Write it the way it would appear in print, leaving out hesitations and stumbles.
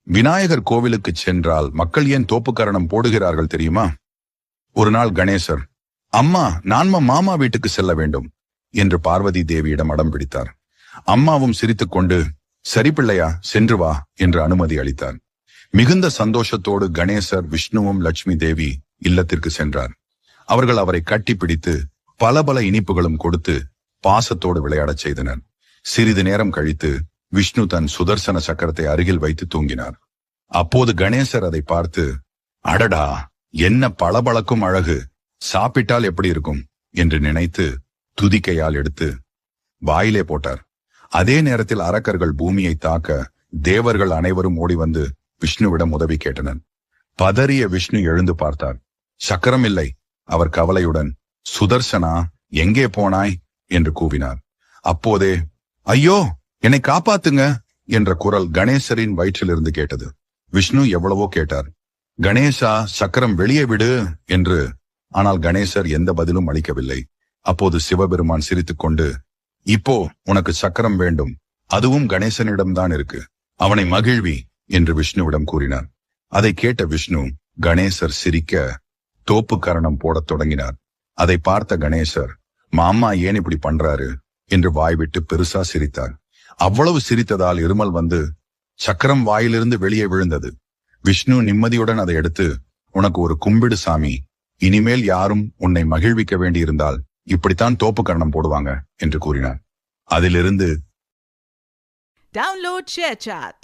விநாயகர் கோவிலுக்கு சென்றால் மக்கள் ஏன் தோப்புக்கரணம் போடுகிறார்கள் தெரியுமா? ஒரு நாள் கணேசர், அம்மா நான்ம மாமா வீட்டுக்கு செல்ல வேண்டும் என்று பார்வதி தேவியிடம் அடம் பிடித்தார். அம்மாவும் சிரித்துக்கொண்டு, சரி பிள்ளையா, சென்று வா என்று அனுமதி அளித்தார். மிகுந்த சந்தோஷத்தோடு கணேசர், விஷ்ணுவும் லட்சுமி தேவி இல்லத்திற்கு சென்றார். அவர்கள் அவரை கட்டி பிடித்து பல பல இனிப்புகளும் கொடுத்து பாசத்தோடு விளையாடச் செய்தனர். சிறிது நேரம் கழித்து விஷ்ணு தன் சுதர்சன சக்கரத்தை அருகில் வைத்து தூங்கினார். அப்போது கணேசர் அதை பார்த்து, அடடா, என்ன பளபளக்கும் அழகு, சாப்பிட்டால் எப்படி இருக்கும் என்று நினைத்து துதிக்கையால் எடுத்து வாயிலே போட்டார். அதே நேரத்தில் அரக்கர்கள் பூமியை தாக்க தேவர்கள் அனைவரும் ஓடி வந்து விஷ்ணுவிடம் உதவி கேட்டனர். பதறிய விஷ்ணு எழுந்து பார்த்தார். சக்கரம் இல்லை. அவர் கவலையுடன், சுதர்சனா, எங்கே போனாய் என்று கூவினார். அப்போதே, ஐயோ, என்னை காப்பாத்துங்க என்ற குரல் கணேசரின் வயிற்றிலிருந்து கேட்டது. விஷ்ணு எவ்வளவோ கேட்டார், கணேசா, சக்கரம் வெளியே விடு என்று. ஆனால் கணேசர் எந்த பதிலும் அளிக்கவில்லை. அப்போது சிவபெருமான் சிரித்துக்கொண்டு, இப்போ உனக்கு சக்கரம் வேண்டும், அதுவும் கணேசனிடம்தான் இருக்கு, அவனை மகிழ்வி என்று விஷ்ணுவிடம் கூறினார். அதை கேட்ட விஷ்ணு கணேசர் சிரிக்க தோப்பு கரணம் போடத் தொடங்கினார். அதை பார்த்த கணேசர், மாமா ஏன் இப்படி பண்றாரு என்று வாய்விட்டு பெருசா சிரித்தார். அவ்வளவு சிரித்ததால் இருமல் வந்து சக்கரம் வாயிலிருந்து வெளியே விழுந்தது. விஷ்ணு நிம்மதியுடன் அதை எடுத்து, உனக்கு ஒரு கும்பிடு சாமி, இனிமேல் யாரும் உன்னை மகிழ்விக்க வேண்டியிருந்தால் இப்படித்தான் தோப்பு கரணம் போடுவாங்க என்று கூறினார். அதிலிருந்து Download ShareChat.